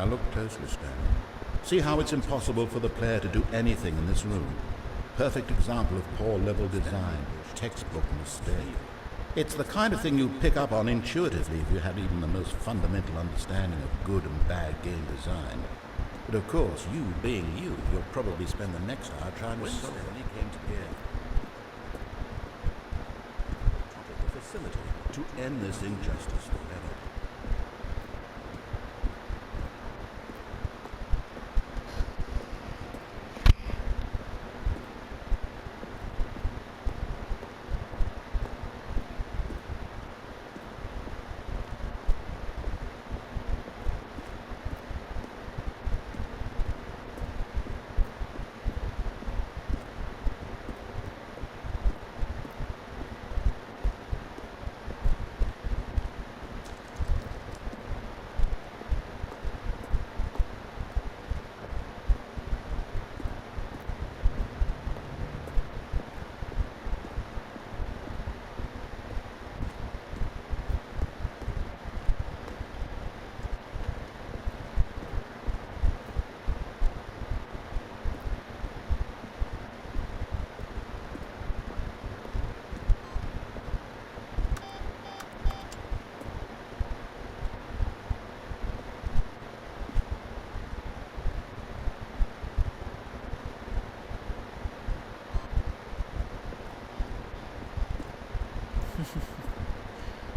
Now look closely, Stanley. See how it's impossible for the player to do anything in this room. Perfect example of poor level design, textbook mistake. It's the kind of thing you'd pick up on intuitively if you had even the most fundamental understanding of good and bad game design. But of course, you being you, you'll probably spend the next hour trying to solve it. Came together. The facility to end this injustice forever.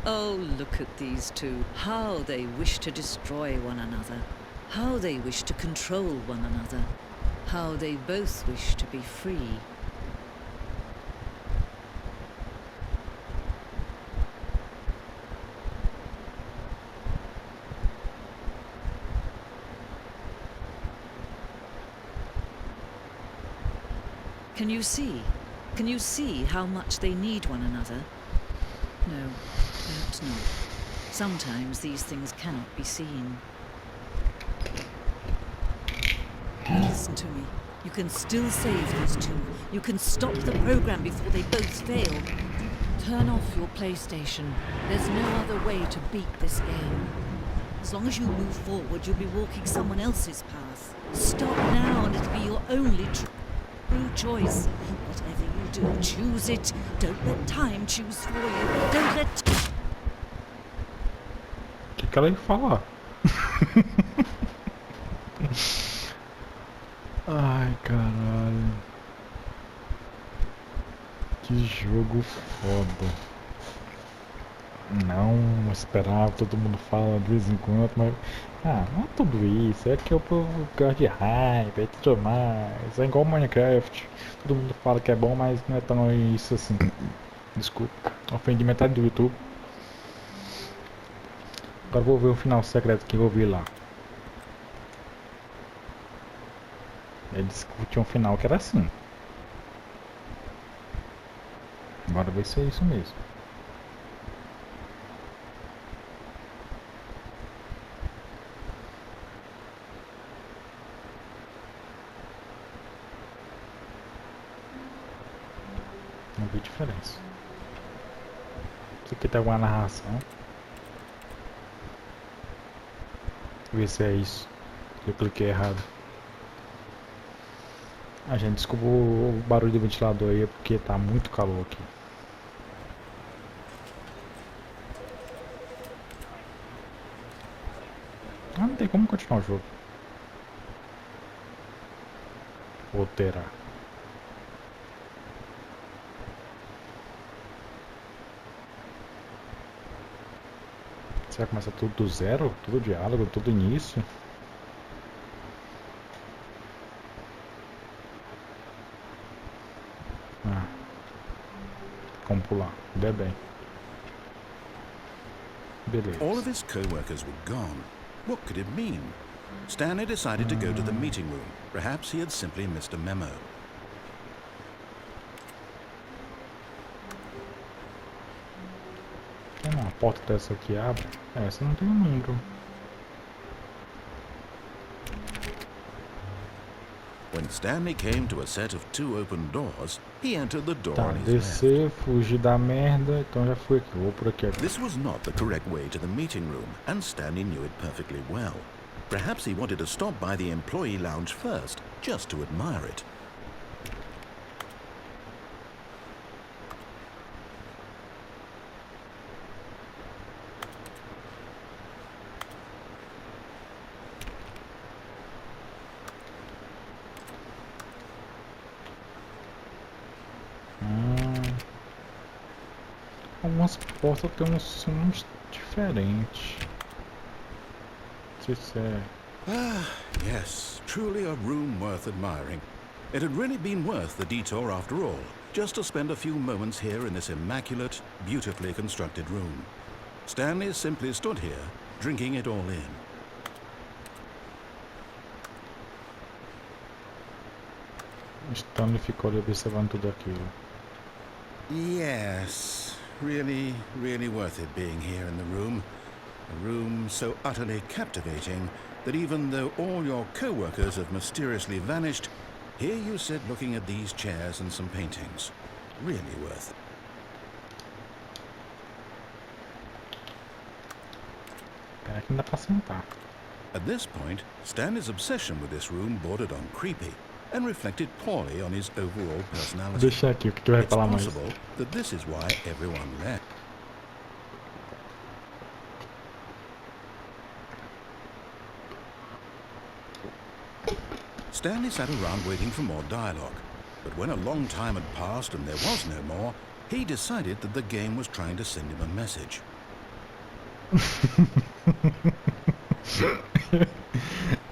Oh, look at these two. How they wish to destroy one another. How they wish to control one another. How they both wish to be free. Can you see? Can you see how much they need one another? No, perhaps not. Sometimes these things cannot be seen. Listen to me. You can still save these two. You can stop the program before they both fail. Turn off your PlayStation. There's no other way to beat this game. As long as you move forward, you'll be walking someone else's path. Stop now and it'll be your only true choice. Whatever you do, choose it. Don't let time choose for you. Don't let... Que ela ia falar? Ai, caralho. Que jogo foda. Não esperava, todo mundo fala de vez em quando, mas... Ah, não é tudo isso, é que o povo gosta de hype e tudo mais. É igual Minecraft, todo mundo fala que é bom, mas não é tão isso assim. Desculpa, ofendi metade do YouTube. Agora vou ver o final secreto que eu vi lá. Ele disse que tinha um final que era assim. Agora vai ser isso mesmo. Não vi diferença. Isso aqui tem alguma narração. Ver se é isso. Eu cliquei errado. A gente desculpa o barulho do ventilador aí, porque tá muito calor aqui. Ah, não tem como continuar o jogo. Vou terá. Será que começa tudo do zero? Tudo diálogo, tudo início? Ah. Vamos pular. Ainda bem. Beleza. All of his co-workers were gone. What could it mean? Stanley decided to go to the meeting room. Perhaps he had simply missed a memo. Uma porta dessa aqui abre. Essa não tem um número. When Stanley came to a set of 2 open doors, he entered the door Tá, on his left. descer, fugir da merda. Então já fui aqui, vou por aqui. This was not the correct way to the meeting room, and Stanley knew it perfectly well. Perhaps he wanted to stop by the employee lounge first, just to admire it. Algumas portas têm uns sons diferentes. Não sei se é... Ah, yes, truly a room worth admiring. It had really been worth the detour after all, just to spend a few moments here in this immaculate, beautifully constructed room. Stanley simply stood here, drinking it all in. Stanley ficou ali observando tudo aquilo. Yes, really, really worth it being here in the room. A room so utterly captivating that even though all your co-workers have mysteriously vanished, here you sit looking at these chairs and some paintings. Really worth it. Pera que não dá pra sentar. At this point, Stanley's obsession with this room bordered on creepy and reflected poorly on his overall personality. Deixa aqui, o que tu vai It's falar mais? possible that this is why everyone left. Stanley sat around waiting for more dialogue, but when a long time had passed and there was no more, he decided that the game was trying to send him a message.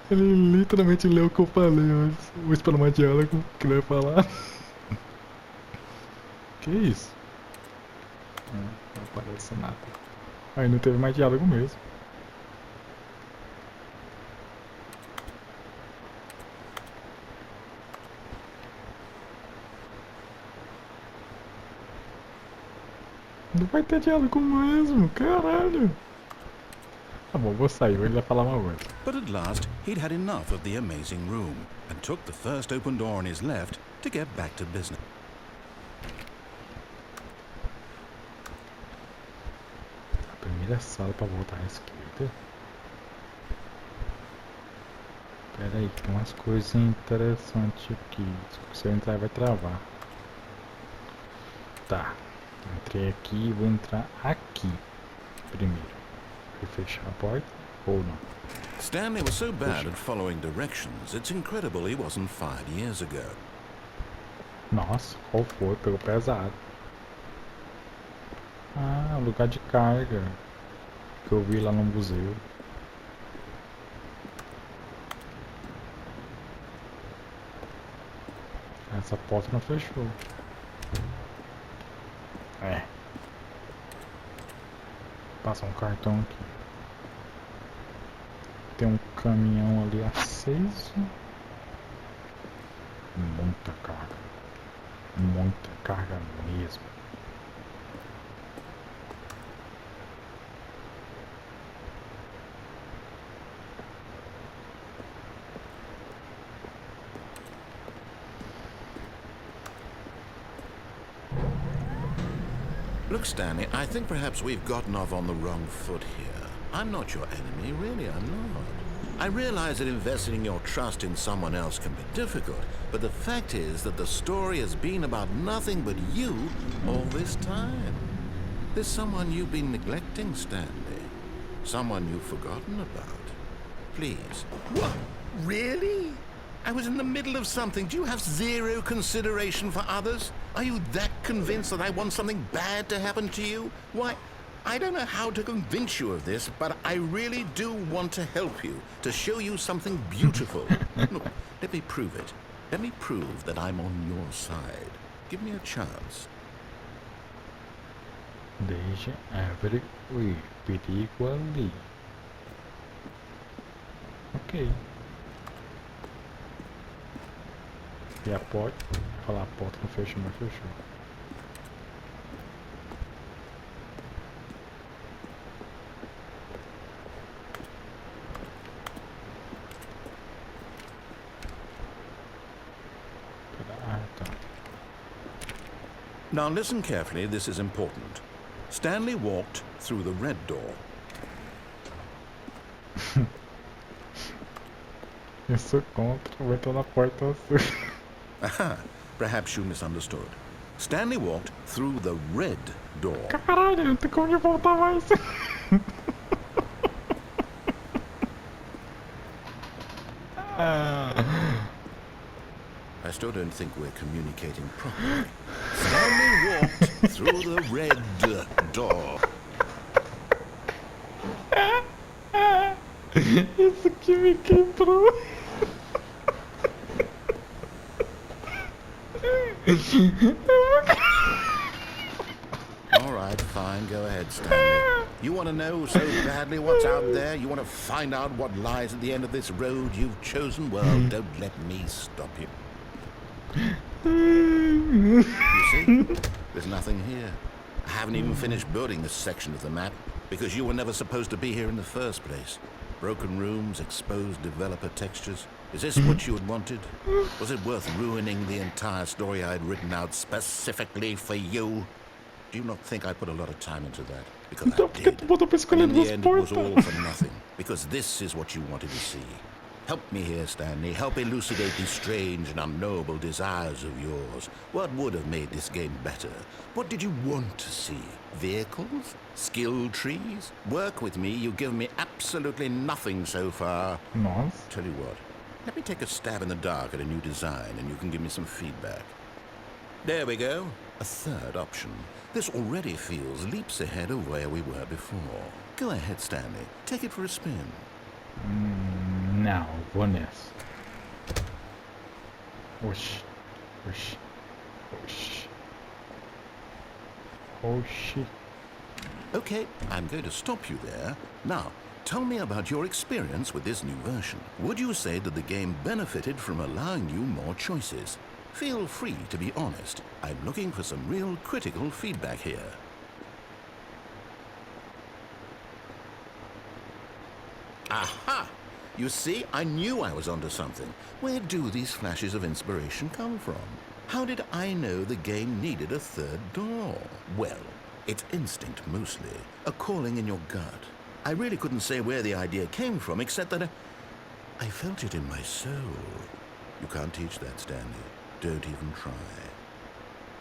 Ele literalmente leu o que eu falei antes. Vou esperar mais diálogo que ele vai falar. Que isso? Não aparece nada. Aí não teve mais diálogo mesmo. Não vai ter diálogo mesmo, caralho. Tá bom, vou sair, ele vai falar uma coisa. But at last, he'd had enough of the amazing room and took the first open door on his left to get back to business. A primeira sala pra voltar à esquerda. Pera aí, tem umas coisas interessantes aqui. Se eu entrar vai travar. Tá. Entrei aqui e vou entrar aqui primeiro. Vou fechar a porta ou não? Stanley was so bad at following directions, it's incredible he wasn't fired years ago. Nossa, qual foi? Pegou pesado. Ah, lugar de carga. Que eu vi lá no museu. Essa porta não fechou. É. Passa um cartão aqui. Tem um caminhão ali aceso. Muita carga. Muita carga mesmo. Look, Stanley, I think perhaps we've gotten off on the wrong foot here. I'm not your enemy, really, I'm not. I realize that investing your trust in someone else can be difficult, but the fact is that the story has been about nothing but you all this time. There's someone you've been neglecting, Stanley. Someone you've forgotten about. Please. What? Really? I was in the middle of something. Do you have zero consideration for others? Are you that convinced that I want something bad to happen to you? Why, I don't know how to convince you of this, but I really do want to help you, to show you something beautiful. Look, let me prove it. Let me prove that I'm on your side. Give me a chance. Deixa abrir o perigo ali. Ok. E a porta? Falar a porta não fechou, mas fechou. Ah, tá. Now listen carefully, this is important. Stanley walked through the red door. Isso contra, vou entrar na porta assim. Aha, perhaps you misunderstood. Stanley walked through the red door. Caralho, não tem como de voltar mais. I still don't think we're communicating properly. Stanley walked through the red door. Isso aqui me quebrou. All right, fine, go ahead, Stanley. You want to know so badly what's out there? You want to find out what lies at the end of this road you've chosen? Well, don't let me stop you. You see? There's nothing here. I haven't even finished building this section of the map because you were never supposed to be here in the first place. Broken rooms, exposed developer textures. Is this what you had wanted? Was it worth ruining the entire story I had written out specifically for you? Do you not think I put a lot of time into that? Because Então I por que did. tu botou pra And escolher in the duas end, it was portas? all for nothing. Because this is what you wanted to see. Help me here, Stanley. Help elucidate these strange and unknowable desires of yours. What would have made this game better? What did you want to see? Vehicles? Skill trees? Work with me. You've given me absolutely nothing so far. Nossa. Tell you what. Let me take a stab in the dark at a new design and you can give me some feedback. There we go. A third option. This already feels leaps ahead of where we were before. Go ahead, Stanley. Take it for a spin. Não, vou nessa. Oxi. Oxi. Oxi. Oxi. Okay, I'm going to stop you there. Now, tell me about your experience with this new version. Would you say that the game benefited from allowing you more choices? Feel free to be honest. I'm looking for some real critical feedback here. Aha! You see, I knew I was onto something. Where do these flashes of inspiration come from? How did I know the game needed a third door? Well, it's instinct mostly, a calling in your gut. I really couldn't say where the idea came from, except that I felt it in my soul. You can't teach that, Stanley. Don't even try.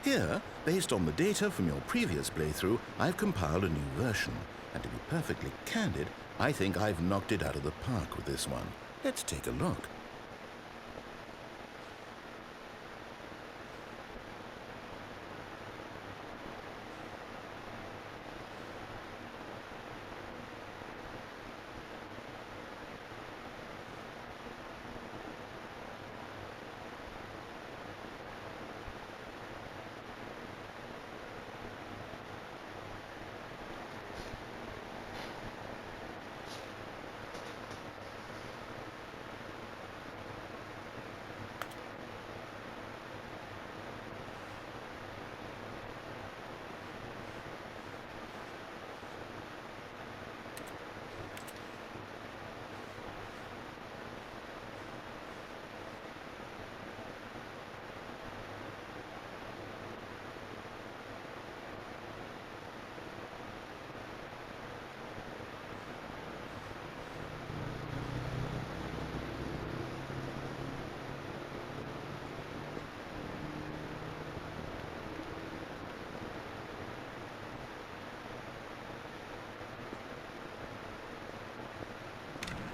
Here, based on the data from your previous playthrough, I've compiled a new version. And to be perfectly candid, I think I've knocked it out of the park with this one. Let's take a look.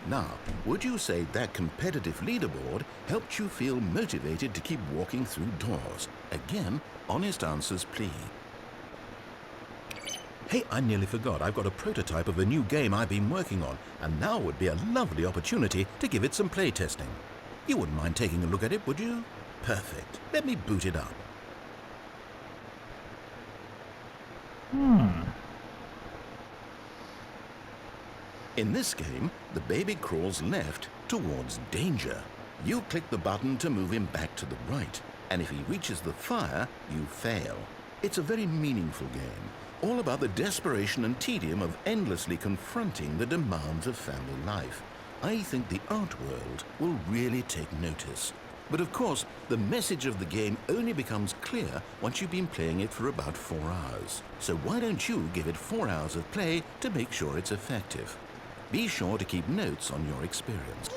Now, would you say that competitive leaderboard helped you feel motivated to keep walking through doors? Again, honest answers, please. Hey, I nearly forgot. I've got a prototype of a new game I've been working on, and now would be a lovely opportunity to give it some playtesting. You wouldn't mind taking a look at it, would you? Perfect. Let me boot it up. In this game, the baby crawls left towards danger. You click the button to move him back to the right, and if he reaches the fire, you fail. It's a very meaningful game, all about the desperation and tedium of endlessly confronting the demands of family life. I think the art world will really take notice. But of course, the message of the game only becomes clear once you've been playing it for about 4 hours. So why don't you give it 4 hours of play to make sure it's effective? Be sure to keep notes on your experience.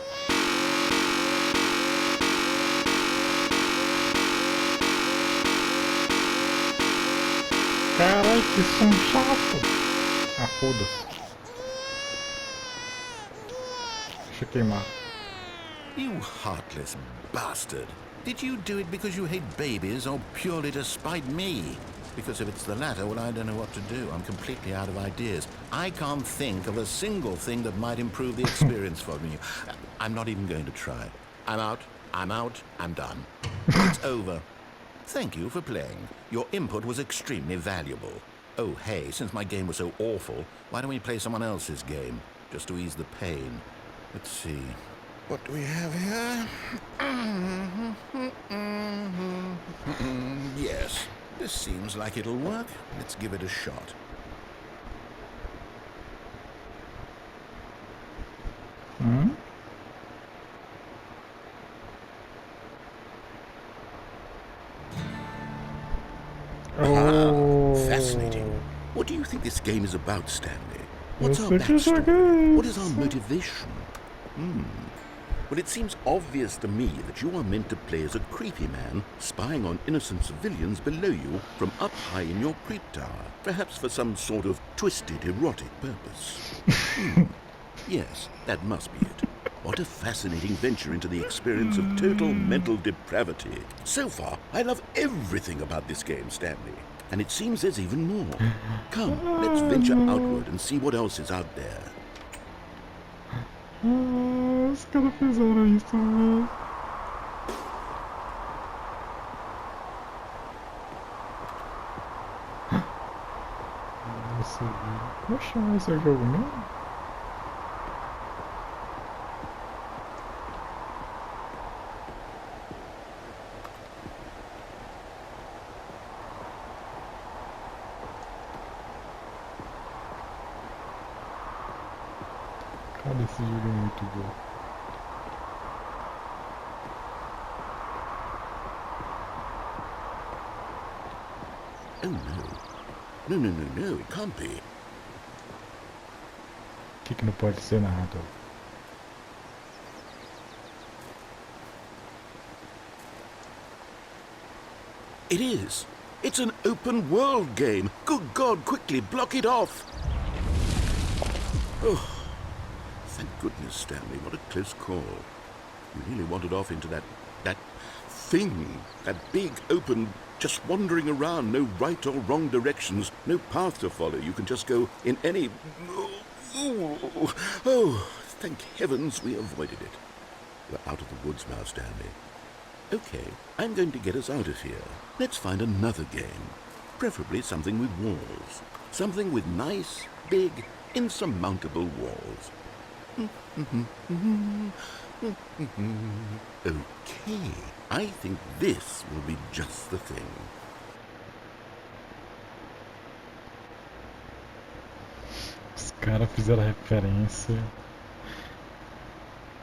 Carai, que som chato! Ah, foda-se. Deixa eu queimar. You heartless bastard. Did you do it because you hate babies or purely to spite me? Because if it's the latter, well, I don't know what to do. I'm completely out of ideas. I can't think of a single thing that might improve the experience for me. I'm not even going to try. I'm out. I'm out. I'm done. It's over. Thank you for playing. Your input was extremely valuable. Oh, hey, since my game was so awful, why don't we play someone else's game? Just to ease the pain. Let's see. What do we have here? Yes, this seems like it'll work. Let's give it a shot. Hmm? Oh. Fascinating. What do you think this game is about, Stanley? What's Yes, our it is a backstory? game. What is our motivation? Well, it seems obvious to me that you are meant to play as a creepy man spying on innocent civilians below you from up high in your creep tower, perhaps for some sort of twisted erotic purpose. Yes, that must be it. What a fascinating venture into the experience of total mental depravity. So far, I love everything about this game, Stanley. And it seems there's even more. Come, let's venture outward and see what else is out there. Ah, os caras fizeram isso, velho. Nossa, velho. Poxa, esse é o jogo mesmo? Cara, esse jogo é muito bom. Oh no. No, it can't be. O que não pode ser narrador? It is. It's an open world game. Good God, quickly block it off. Oh, thank goodness, Stanley. What a close call. You really wandered off into that thing. That big, open, just wandering around. No right or wrong directions. No path to follow. You can just go in any... Oh, thank heavens we avoided it. We're out of the woods now, Stanley. Okay, I'm going to get us out of here. Let's find another game. Preferably something with walls. Something with nice, big, insurmountable walls. Okay, I think this will be just the thing. Os caras fizeram referência.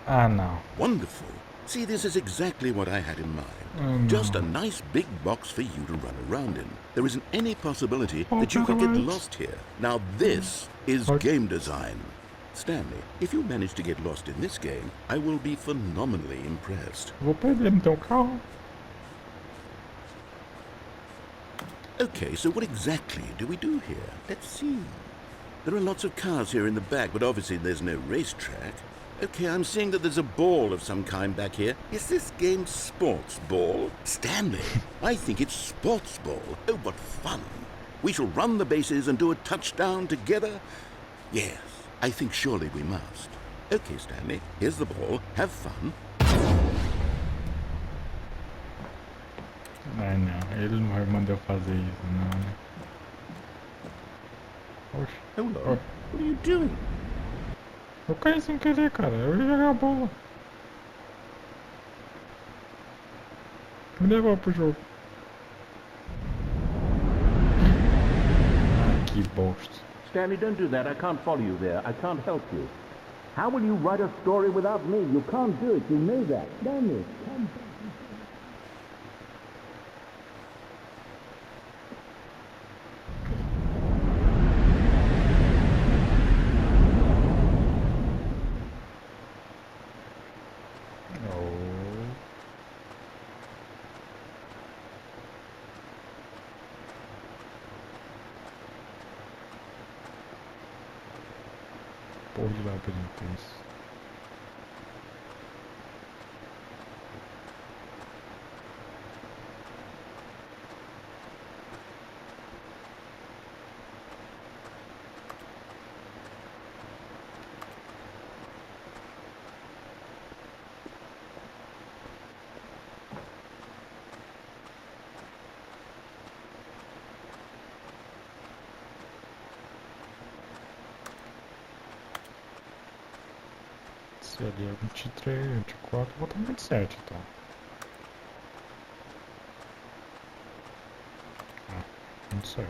Ah, não. Wonderful. See, this is exactly what I had in mind. Oh, no. Just a nice big box for you to run around in. There isn't any possibility that you could get right. lost here. Now this is Okay. game design. Stanley, if you manage to get lost in this game, I will be phenomenally impressed. Vou perder então o carro. Okay, so what exactly do we do here? Let's see. There are lots of cars here in the back, but obviously there's no racetrack. Okay, I'm seeing that there's a ball of some kind back here. Is this game sports ball? Stanley, I think it's sports ball. Oh, what fun. We shall run the bases and do a touchdown together? Yes, I think surely we must. Okay, Stanley, here's the ball. Have fun. Ah, não. Ele não vai mandar eu fazer isso, não, né? Oxe. Hold Oh. on. What are you doing? Eu caí sem querer, cara. Eu ia jogar a bola. Me leva pro jogo. Ah, que bosta. Stanley, don't do that. I can't follow you there. I can't help you. How will you write a story without me? You can't do it. You know that. Stanley, come back. Oh. porra de labirinto é isso? Se ali é 23, 24, vou botar 27 então. Ah, 27.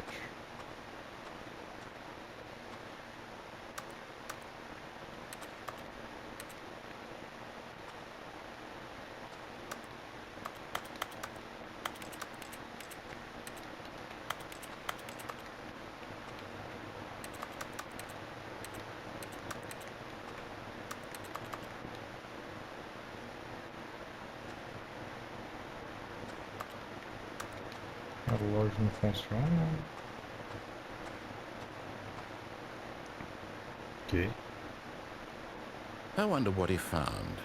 A loja não funciona. Ok. I wonder what he found.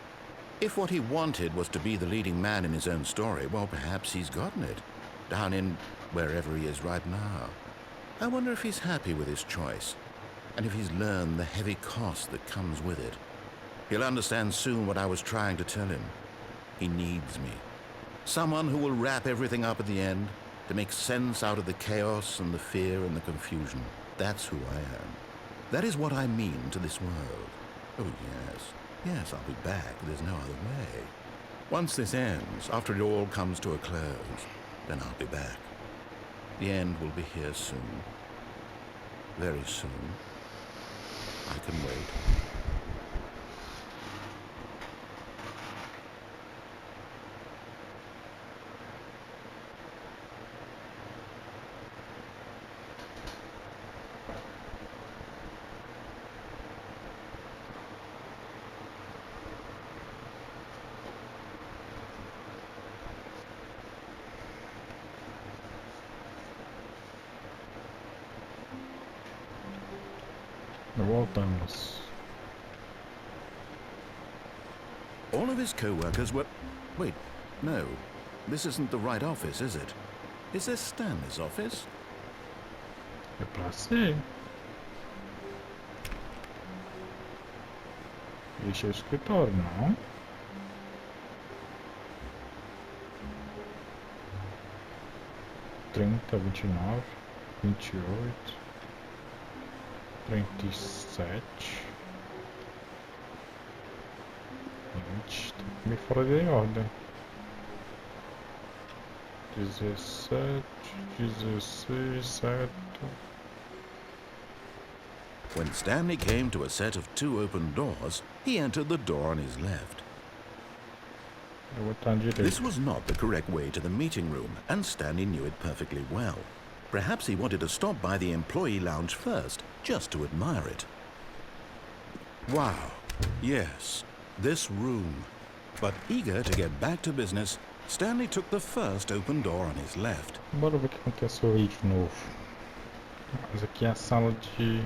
If what he wanted was to be the leading man in his own story, well, perhaps he's gotten it. Down in wherever he is right now. I wonder if he's happy with his choice, and if he's learned the heavy cost that comes with it. He'll understand soon what I was trying to tell him. He needs me. Someone who will wrap everything up at the end, to make sense out of the chaos and the fear and the confusion. That's who I am. That is what I mean to this world. Oh, yes. Yes, I'll be back. There's no other way. Once this ends, after it all comes to a close, then I'll be back. The end will be here soon. Very soon. I can wait. Voltamos. All of his co-workers were... Wait, no. This isn't the right office, is it? Is this Stanley's office? É pra ser. Este é o escritório, não? Trinta, 29, 28, 37, 20, tá meio fora de ordem. 17, 16, certo. When Stanley came to a set of 2 open doors, he entered the door on his left. Eu vou estar à direita. This was not the correct way to the meeting room, and Stanley knew it perfectly well. Perhaps he wanted to stop by the employee lounge first, just to admire it. Wow, yes, this room. But eager to get back to business, Stanley took the first open door on his left. Bora ver o que aconteceu aí de novo. Mas aqui é a sala de...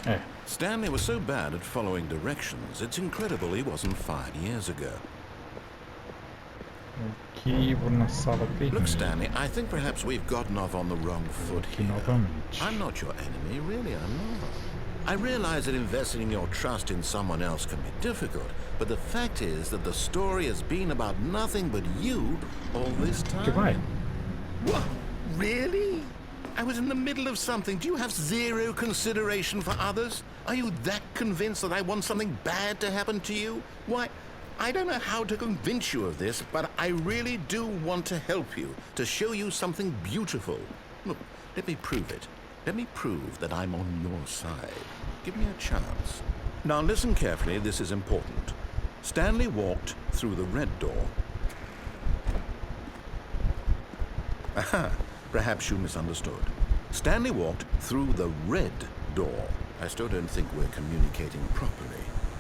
É, Stanley was so bad at following directions, it's incredible he wasn't fired years ago. aqui vou na sala vermelha. Look, Stanley, I think perhaps we've gotten off on the wrong foot Aqui here. novamente. I'm not your enemy, really, I'm not. I realize that investing your trust in someone else can be difficult, but the fact is that the story has been about nothing but you all this time. Que vai? What? Really? I was in the middle of something. Do you have zero consideration for others? Are you that convinced that I want something bad to happen to you? Why, I don't know how to convince you of this, but I really do want to help you, to show you something beautiful. Look, let me prove it. Let me prove that I'm on your side. Give me a chance. Now listen carefully, this is important. Stanley walked through the red door. Aha, perhaps you misunderstood. Stanley walked through the red door. I still don't think we're communicating properly.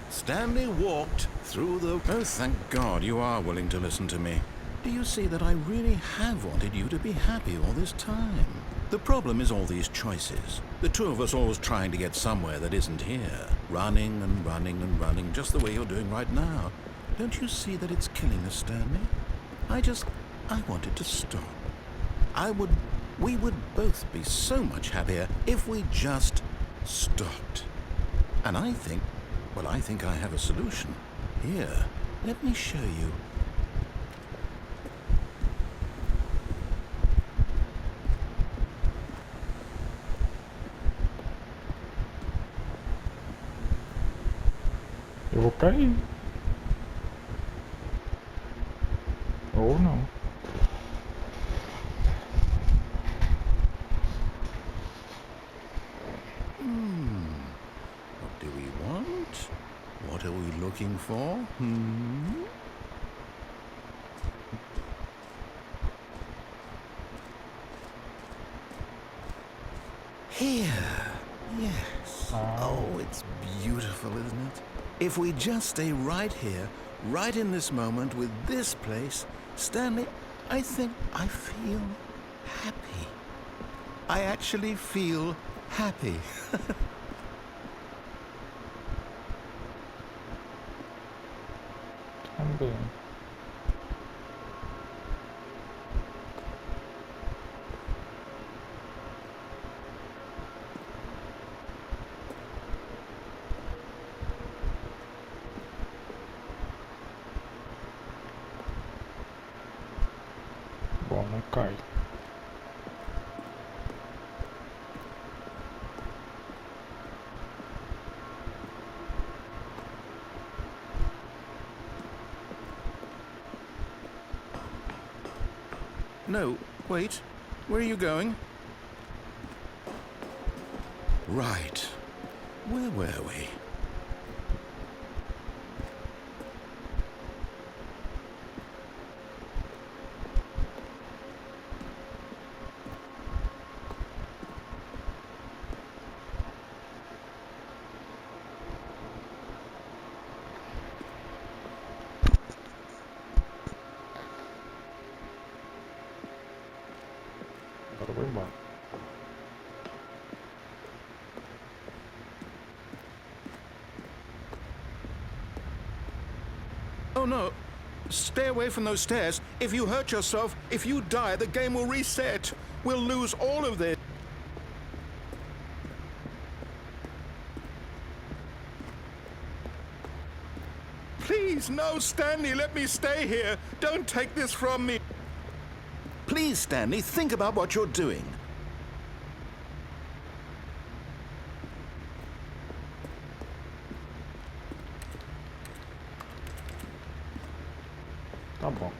Stanley walked through the... Oh, thank God you are willing to listen to me. Do you see that I really have wanted you to be happy all this time? The problem is all these choices. The two of us always trying to get somewhere that isn't here. Running and running and running, just the way you're doing right now. Don't you see that it's killing us, Stanley? I wanted to stop. We would both be so much happier if we just stopped. And I think I have a solution. Here, let me show you. Eu vou cair. Ou não. What do we want? What are we looking for? Here. Yes. Oh, it's beautiful, isn't it? If we just stay right here, right in this moment with this place, Stanley, I think I feel happy. I actually feel happy. Também. Bom, não cai. No, wait. Where are you going? Right. Where were we? Agora eu vou embora. Oh no. Stay away from those stairs. If you hurt yourself, if you die, the game will reset. We'll lose all of this. Please, no, Stanley, let me stay here. Don't take this from me. Please, Stanley, think about what you're doing. Tá bom.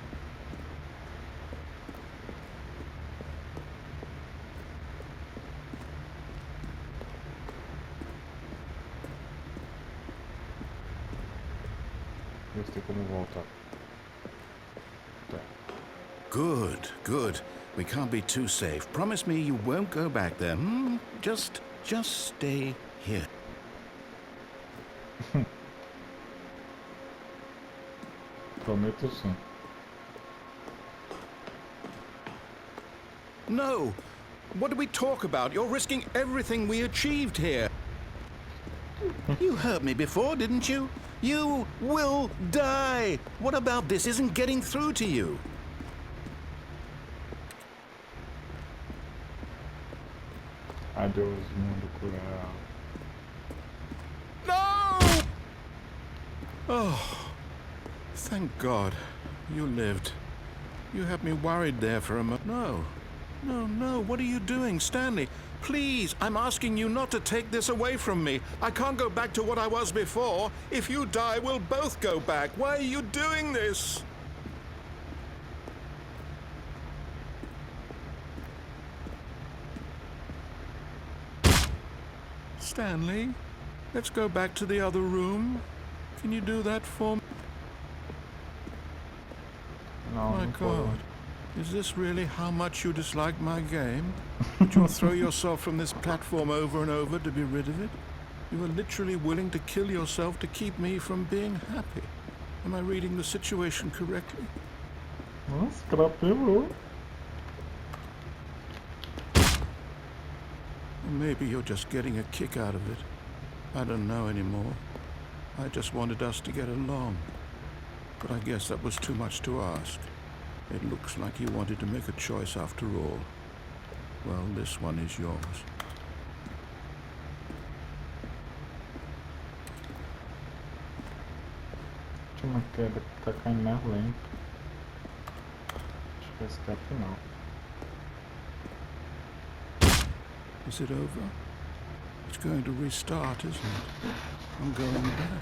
Ver se tem como voltar. Tá. Good, good. We can't be too safe. Promise me you won't go back there. Just stay here. Prometo sim. No! What did we talk about? You're risking everything we achieved here. You heard me before, didn't you? You will die! What about this isn't getting through to you? Adeus, mundo cruel. No! Oh, thank God. You lived. You had me worried there for a moment. No. No, what are you doing, Stanley? Please, I'm asking you not to take this away from me. I can't go back to what I was before. If you die, we'll both go back. Why are you doing this? Stanley, let's go back to the other room. Can you do that for me? Não, My não foi. God, is this really how much you dislike my game? Would you throw yourself from this platform over and over to be rid of it? You were literally willing to kill yourself to keep me from being happy. Am I reading the situation correctly? Nossa, o cara pegou. maybe you're just getting a kick out of it. I don't know anymore. I just wanted us to get along. But I guess that was too much to ask. It looks like you wanted to make a choice after all. Well, this one is yours. Tinha uma queda que tá caindo mais lento. Acho que esse é o final. Is it over? It's going to restart, isn't it? I'm going back.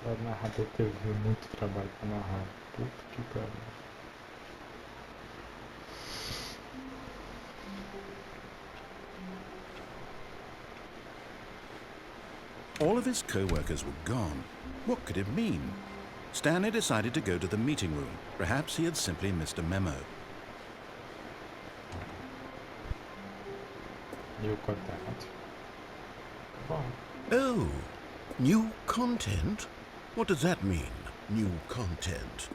O narrador teve muito trabalho pra narrar. Puta que pariu. All of his co-workers were gone. What could it mean? Stanley decided to go to the meeting room. Perhaps he had simply missed a memo. New content. Bom, Oh, new content? What does that mean, new content?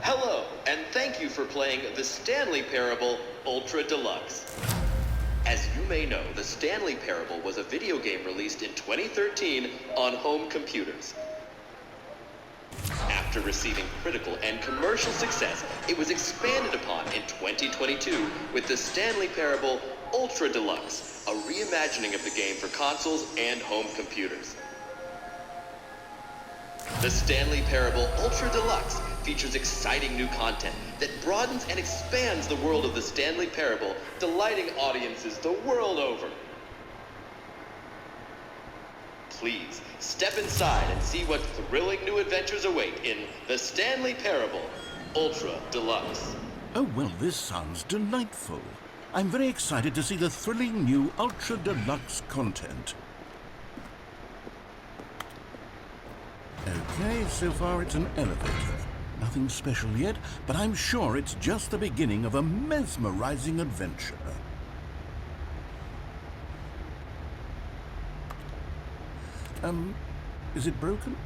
Hello, and thank you for playing the Stanley Parable Ultra Deluxe. As you may know, the Stanley Parable was a video game released in 2013 on home computers. After receiving critical and commercial success, it was expanded upon in 2022 with the Stanley Parable Ultra Deluxe, a reimagining of the game for consoles and home computers. The Stanley Parable Ultra Deluxe features exciting new content that broadens and expands the world of the Stanley Parable, delighting audiences the world over. Please, step inside and see what thrilling new adventures await in the Stanley Parable Ultra Deluxe. Oh, well, this sounds delightful. I'm very excited to see the thrilling new Ultra Deluxe content. Okay, so far it's an elevator. Nothing special yet, but I'm sure it's just the beginning of a mesmerizing adventure. Is it broken?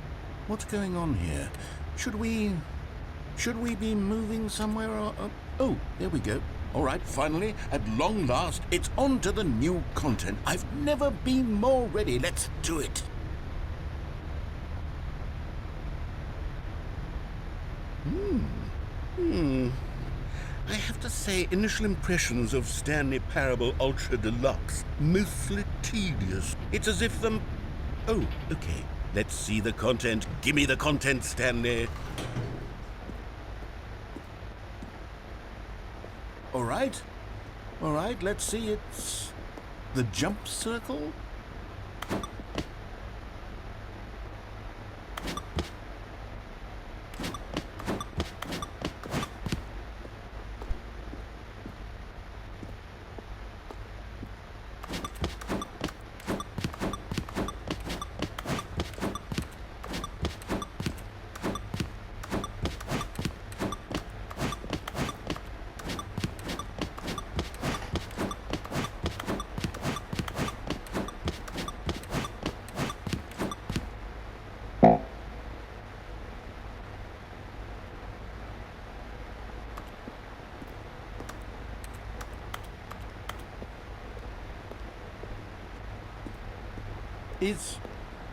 What's going on here? Should we be moving somewhere or... oh, there we go. All right, finally, at long last, it's on to the new content. I've never been more ready. Let's do it. I have to say, initial impressions of Stanley Parable Ultra Deluxe, mostly tedious. It's as if them... Oh, okay. Let's see the content. Give me the content, Stanley. All right, let's see. It's the jump circle.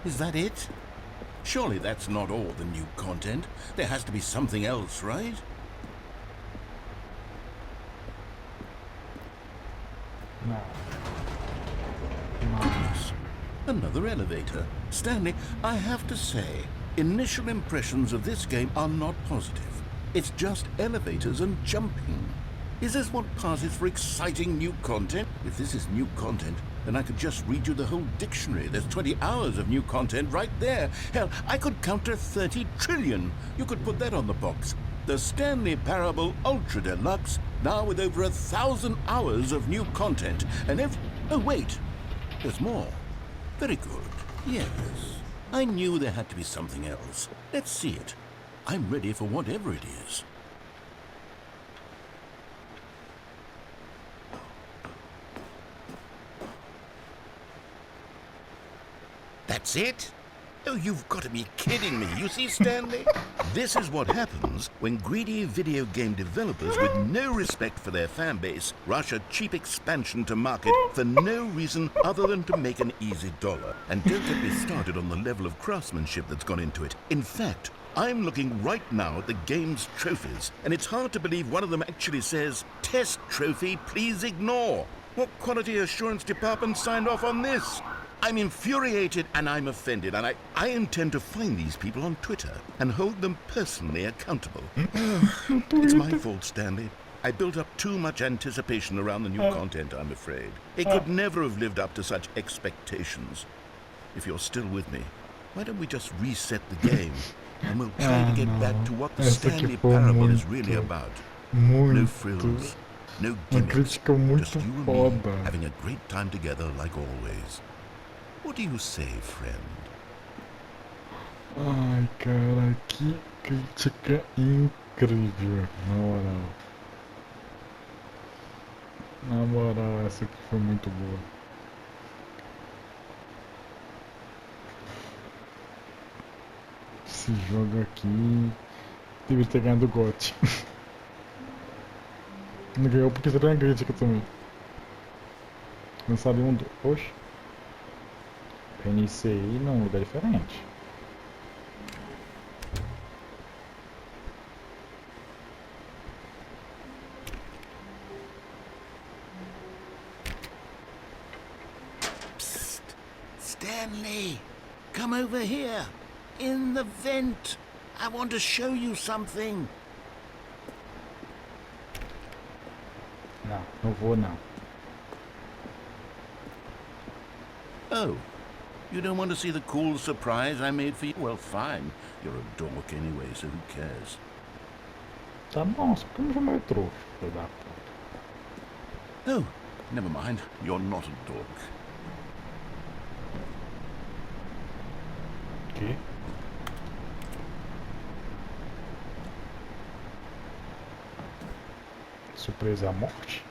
Is that it? Surely that's not all the new content. There has to be something else, right? no. Goodness. Another elevator. Stanley, I have to say, initial impressions of this game are not positive. It's just elevators and jumping. Is this what passes for exciting new content? If this is new content, then I could just read you the whole dictionary. There's 20 hours of new content right there. Hell, I could count to 30 trillion. You could put that on the box. The Stanley Parable Ultra Deluxe, now with over 1,000 hours of new content. And oh, wait. There's more. Very good. Yes. I knew there had to be something else. Let's see it. I'm ready for whatever it is. That's it? Oh, you've got to be kidding me. You see, Stanley? This is what happens when greedy video game developers with no respect for their fan base rush a cheap expansion to market for no reason other than to make an easy dollar. And don't get me started on the level of craftsmanship that's gone into it. In fact, I'm looking right now at the game's trophies, and it's hard to believe one of them actually says, "Test trophy, please ignore." What quality assurance department signed off on this? I'm infuriated and I'm offended, and I intend to find these people on Twitter and hold them personally accountable. It's my fault, Stanley. I built up too much anticipation around the new content, I'm afraid. It could never have lived up to such expectations. If you're still with me, why don't we just reset the game and we'll try to get back to what the Stanley Parable is really about. No frills, no gimmicks, just you and me having a great time together like always. What do you say, friend? Ai, cara, que crítica incrível, na moral. Na moral, essa aqui foi muito boa. Esse jogo aqui deve ter ganhado o GOT. Não ganhou porque você tem crítica também. Não sabe um do... Oxe. Reiniciei num lugar diferente. Psst! Stanley! Come over here! In the vent! I want to show you something! Não, não vou não. Oh. You don't want to see the cool surprise I made for you? Well, fine. You're a dork anyway, so who cares? Tá bom, só que eu me chamei trouxa, filho da puta. Oh, never mind. You're not a dork. Que? Surpresa à morte?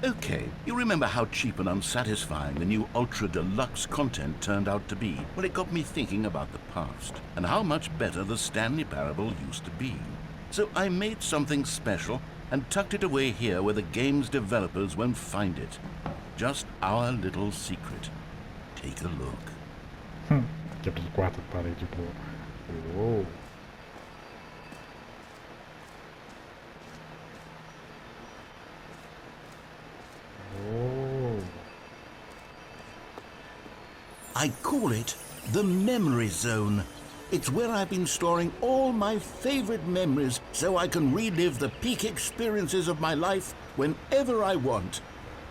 Okay, you remember how cheap and unsatisfying the new Ultra Deluxe content turned out to be? Well, it got me thinking about the past, and how much better the Stanley Parable used to be. So I made something special and tucked it away here where the game's developers won't find it. Just our little secret. Take a look. Quebra de quarta parede boa. Uou. I call it the Memory Zone. It's where I've been storing all my favorite memories so I can relive the peak experiences of my life whenever I want.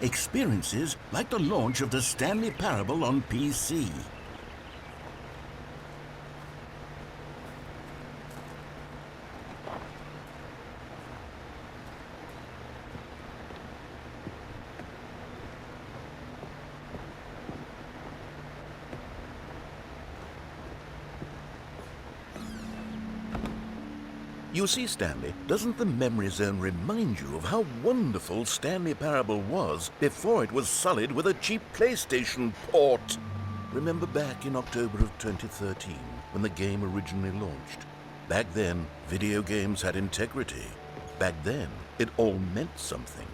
Experiences like the launch of the Stanley Parable on PC. You see, Stanley, doesn't the Memory Zone remind you of how wonderful Stanley Parable was before it was sullied with a cheap PlayStation port? Remember back in October of 2013, when the game originally launched? Back then, video games had integrity. Back then, it all meant something.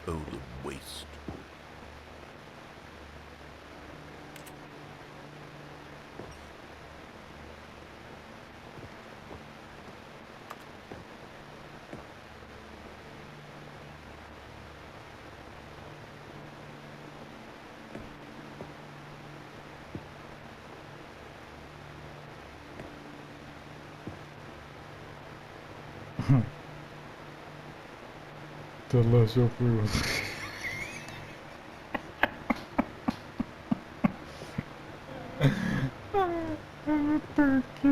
Oh, the waste. Deluxe of Wheels. Por quê?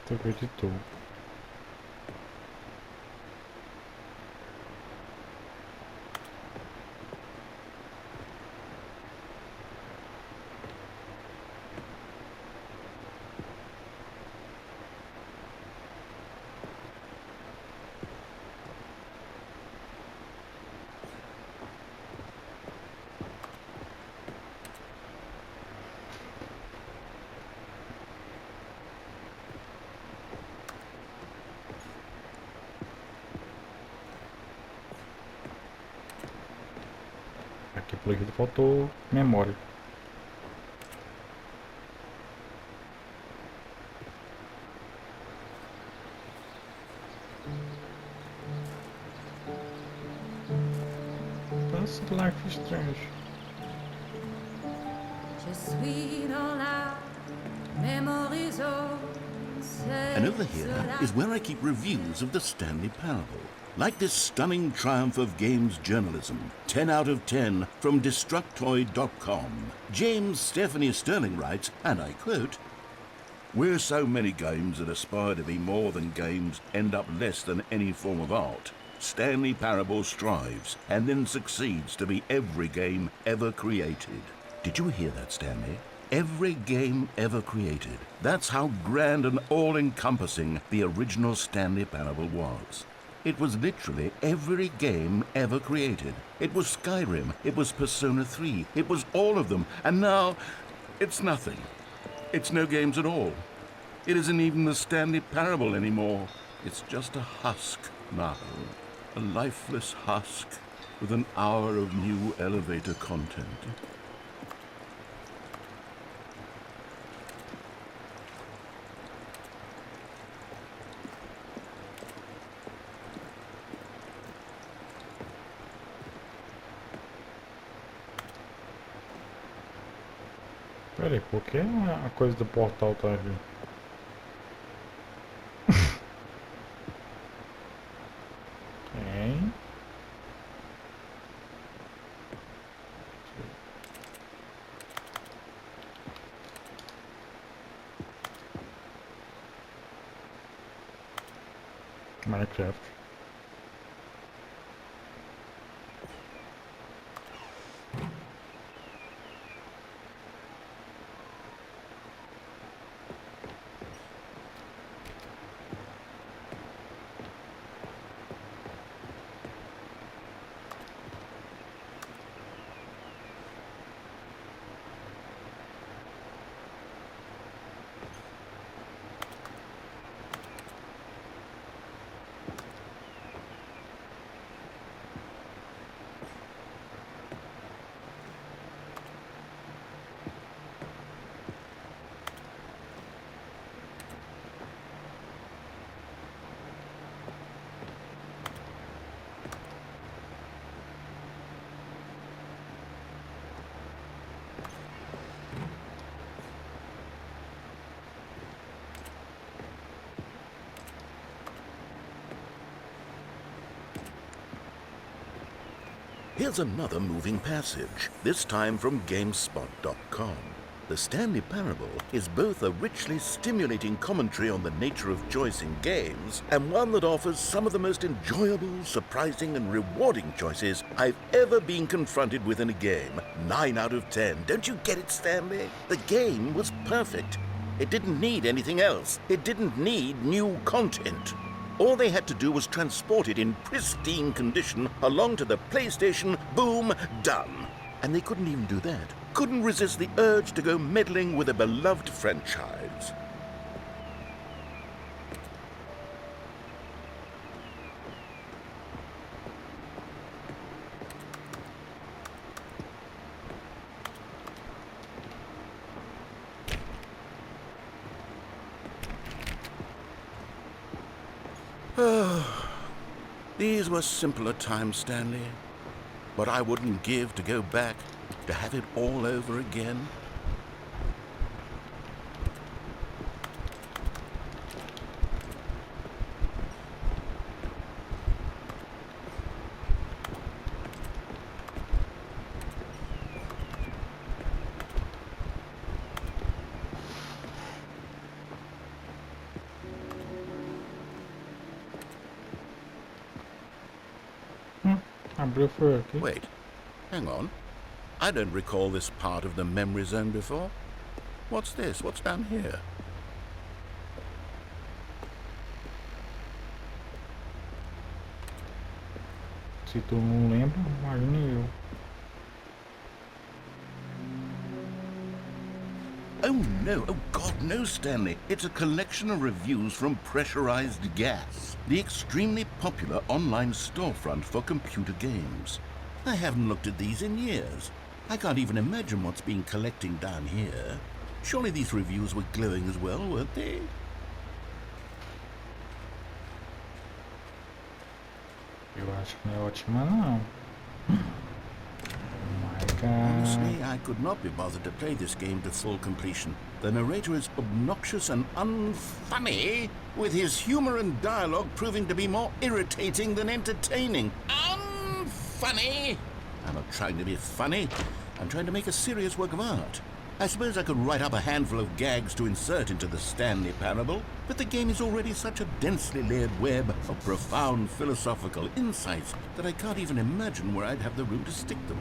Não acreditou. Aqui pelo jeito faltou memória. That's Life is Strange. And over here is where I keep reviews of the Stanley Parable. Like this stunning triumph of games journalism, 10 out of 10 from Destructoid.com. James Stephanie Sterling writes, and I quote, "Where so many games that aspire to be more than games end up less than any form of art, Stanley Parable strives and then succeeds to be every game ever created." Did you hear that, Stanley? Every game ever created. That's how grand and all-encompassing the original Stanley Parable was. It was literally every game ever created. It was Skyrim, it was Persona 3, it was all of them, and now it's nothing. It's no games at all. It isn't even the Stanley Parable anymore. It's just a husk now. A lifeless husk with an hour of new elevator content. Pera aí, por que a coisa do portal tá ali? Hein? Minecraft. Here's another moving passage, this time from GameSpot.com. The Stanley Parable is both a richly stimulating commentary on the nature of choice in games and one that offers some of the most enjoyable, surprising, and rewarding choices I've ever been confronted with in a game. 9 out of 10. Don't you get it, Stanley? The game was perfect. It didn't need anything else. It didn't need new content. All they had to do was transport it in pristine condition along to the PlayStation. Boom, done. And they couldn't even do that. Couldn't resist the urge to go meddling with a beloved franchise. These were simpler times, Stanley. But I wouldn't give to go back, to have it all over again. Abriu foi aqui. Wait, hang on. I don't recall this part of the memory zone before. What's this? What's down here? Se tu não lembra, imagine eu. Oh no, oh God, no, Stanley. It's a collection of reviews from Pressurized Gas, the extremely popular online storefront for computer games. I haven't looked at these in years. I can't even imagine what's been collecting down here. Surely these reviews were glowing as well, weren't they? Eu acho que não é ótima não. My God. Honestly, I could not be bothered to play this game to full completion. The narrator is obnoxious and unfunny, with his humor and dialogue proving to be more irritating than entertaining. Unfunny! I'm not trying to be funny. I'm trying to make a serious work of art. I suppose I could write up a handful of gags to insert into the Stanley Parable, but the game is already such a densely layered web of profound philosophical insights that I can't even imagine where I'd have the room to stick them.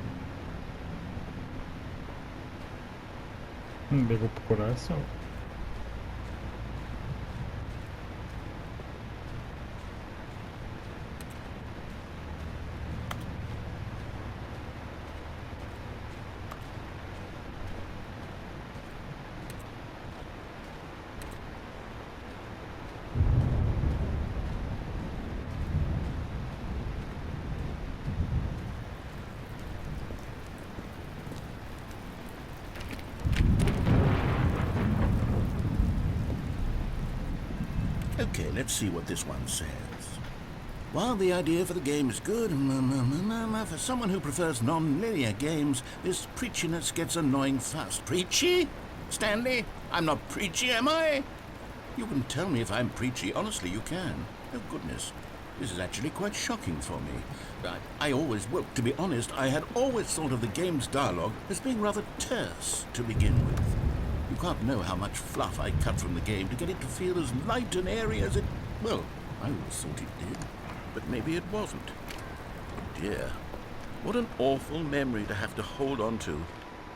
Devo procurar só. Okay, let's see what this one says. While the idea for the game is good, for someone who prefers non-linear games, this preachiness gets annoying fast. Preachy? Stanley? I'm not preachy, am I? You can tell me if I'm preachy. Honestly, you can. Oh, goodness. This is actually quite shocking for me. Well, to be honest, I had always thought of the game's dialogue as being rather terse to begin with. You can't know how much fluff I cut from the game to get it to feel as light and airy as it... Well, I always thought it did, but maybe it wasn't. Oh dear, what an awful memory to have to hold on to.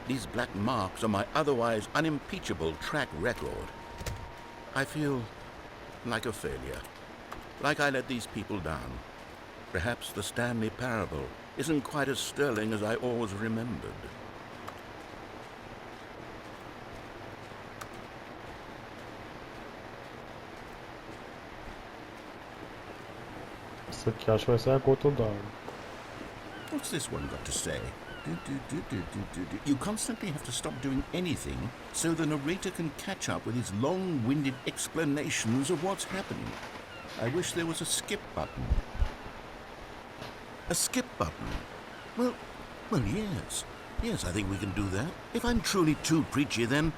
These black marks on my otherwise unimpeachable track record. I feel like a failure, like I let these people down. Perhaps the Stanley Parable isn't quite as sterling as I always remembered. Isso aqui acho que vai ser a gota d'água. What's this one got to say? You constantly have to stop doing anything so the narrator can catch up with his long-winded explanations of what's happening. I wish there was a skip button. A skip button? Well, yes. Yes, I think we can do that. If I'm truly too preachy, then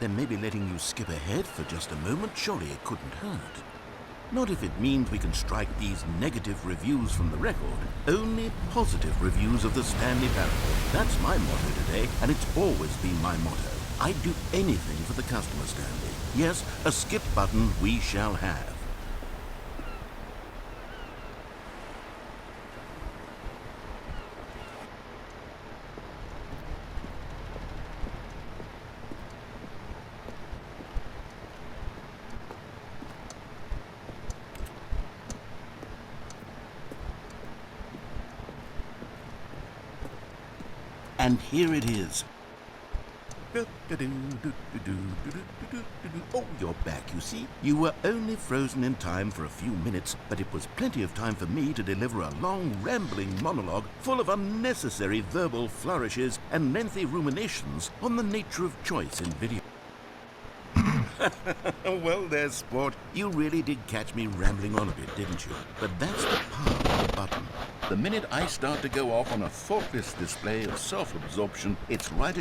maybe letting you skip ahead for just a moment, surely it couldn't hurt. Not if it means we can strike these negative reviews from the record. Only positive reviews of the Stanley Parable. That's my motto today, and it's always been my motto. I'd do anything for the customer, Stanley. Yes, a skip button we shall have. And here it is. Oh, you're back, you see. You were only frozen in time for a few minutes, but it was plenty of time for me to deliver a long, rambling monologue full of unnecessary verbal flourishes and lengthy ruminations on the nature of choice in video. Well, there, sport. You really did catch me rambling on a bit, didn't you? But that's the power of the button. The minute I start to go off on a thoughtless display of self-absorption, it's right.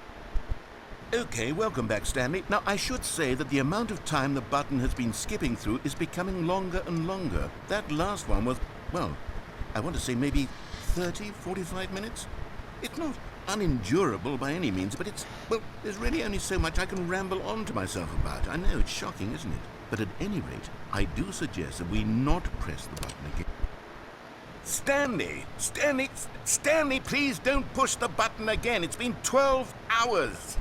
Okay, welcome back, Stanley. Now, I should say that the amount of time the button has been skipping through is becoming longer and longer. That last one was, well, I want to say maybe 30, 45 minutes? It's not unendurable by any means, but it's, well, there's really only so much I can ramble on to myself about. I know, it's shocking, isn't it? But at any rate, I do suggest that we not press the button again. Stanley, please don't push the button again. It's been 12 hours.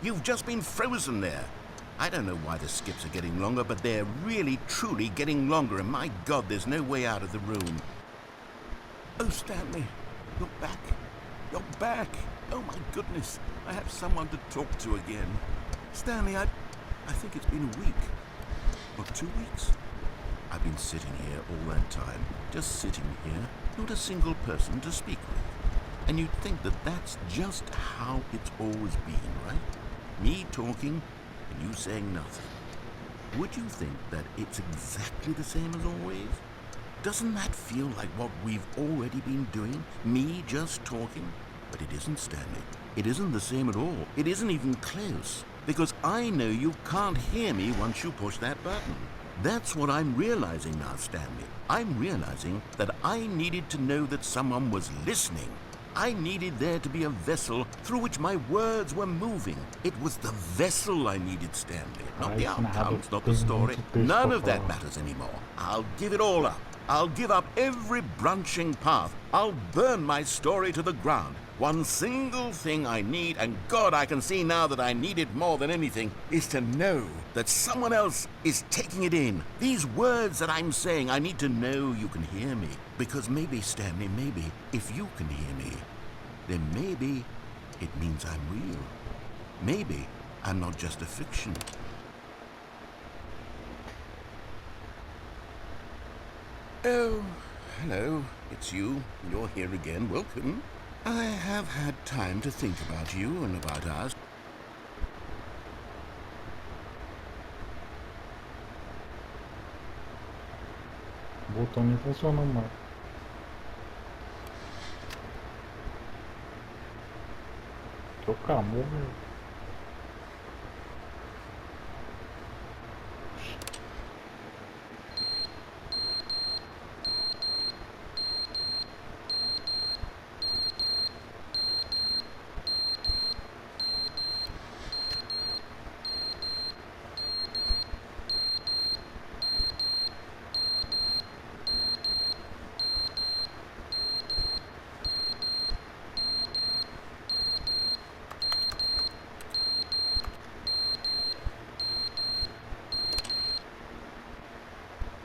You've just been frozen there. I don't know why the skips are getting longer, but they're really, truly getting longer, and my God, there's no way out of the room. Oh, Stanley, you're back. You're back. Oh, my goodness. I have someone to talk to again. Stanley, I think it's been a week. Or 2 weeks. I've been sitting here all that time. Just sitting here. Not a single person to speak with. And you'd think that that's just how it's always been, right? Me talking and you saying nothing. Would you think that it's exactly the same as always? Doesn't that feel like what we've already been doing? Me just talking? But it isn't, Stanley. It isn't the same at all. It isn't even close. Because I know you can't hear me once you push that button. That's what I'm realizing now, Stanley. I'm realizing that I needed to know that someone was listening. I needed there to be a vessel through which my words were moving. It was the vessel I needed, Stanley. Not the outcomes, not the story. None of that matters anymore. I'll give it all up. I'll give up every branching path. I'll burn my story to the ground. One single thing I need, and God, I can see now that I need it more than anything, is to know that someone else is taking it in. These words that I'm saying, I need to know you can hear me. Because maybe, Stanley, maybe, if you can hear me, then maybe it means I'm real. Maybe I'm not just a fiction. Oh, hello, it's you. You're here again. Welcome. I have had time to think about you and about us. O botão nem funcionou mais. Trocar, morreu.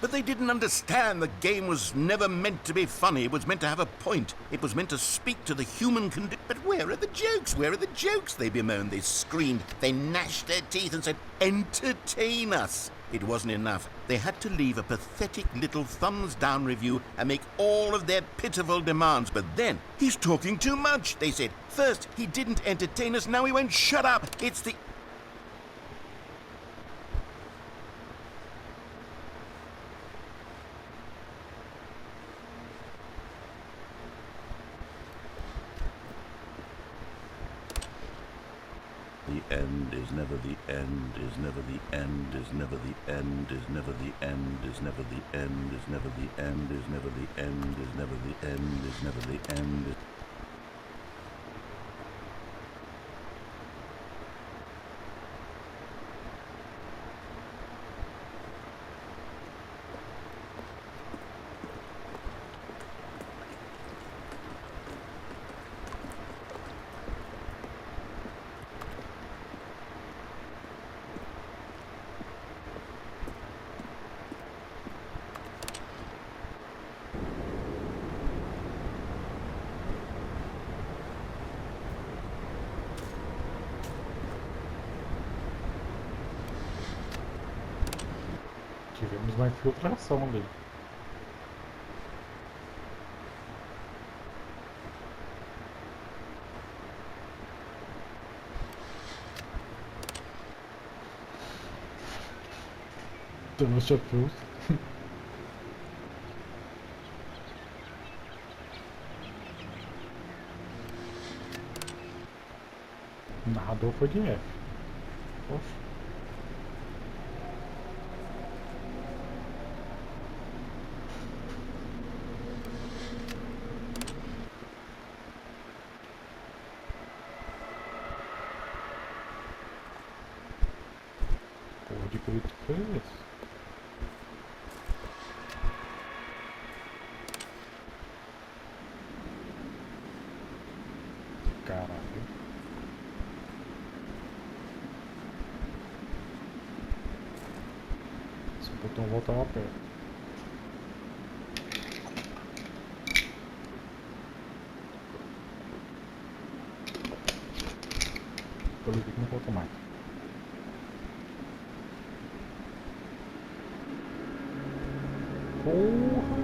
But they didn't understand the game was never meant to be funny. It was meant to have a point. It was meant to speak to the human condition. But where are the jokes? Where are the jokes? They bemoaned, they screamed, they gnashed their teeth and said, entertain us. It wasn't enough. They had to leave a pathetic little thumbs-down review and make all of their pitiful demands. But then, he's talking too much, they said. First, he didn't entertain us, now he won't shut up. It's the... the end, is never the end, is never the end, is never the end, is never the end, is never the end, is never the end, is never the end, is never the end, is never the end. Tivemos uma infiltração ali. Deluxe Approved. O narrador foi de F. Poxa. Porra de grito foi esse? Caralho. Esse botão volta lá perto. Pelo que não volta mais. Porra!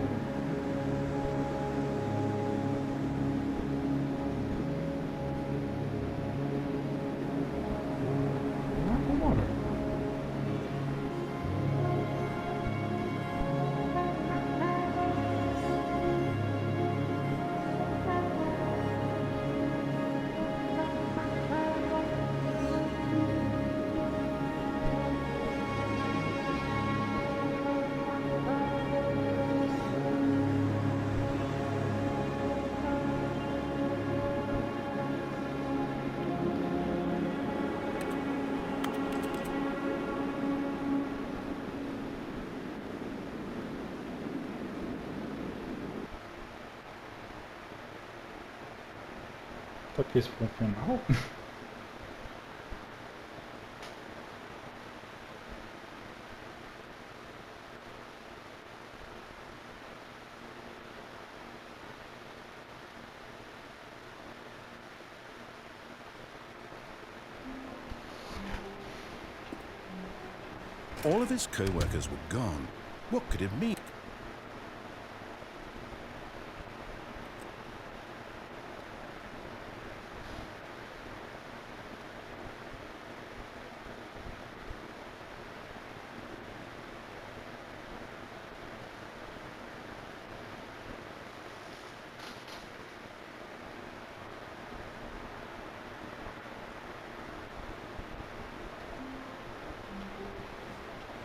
Só que esse foi o final? All of his co-workers were gone. What could it mean?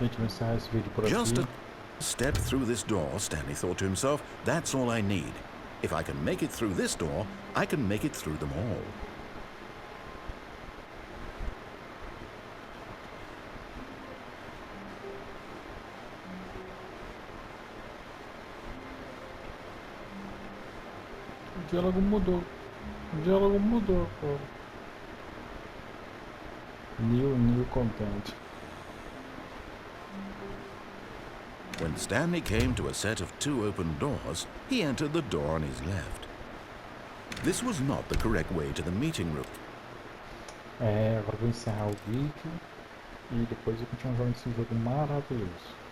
Gente, vou encerrar esse vídeo por aqui. Just a step through this door, Stanley thought to himself. That's all I need. If I can make it through this door, I can make it through them all. O diálogo mudou. O diálogo mudou, pô. New content. When Stanley came to a set of 2 open doors, he entered the door on his left. This was not the correct way to the meeting room. Agora vou encerrar o vídeo e depois eu continuo jogando esse jogo maravilhoso.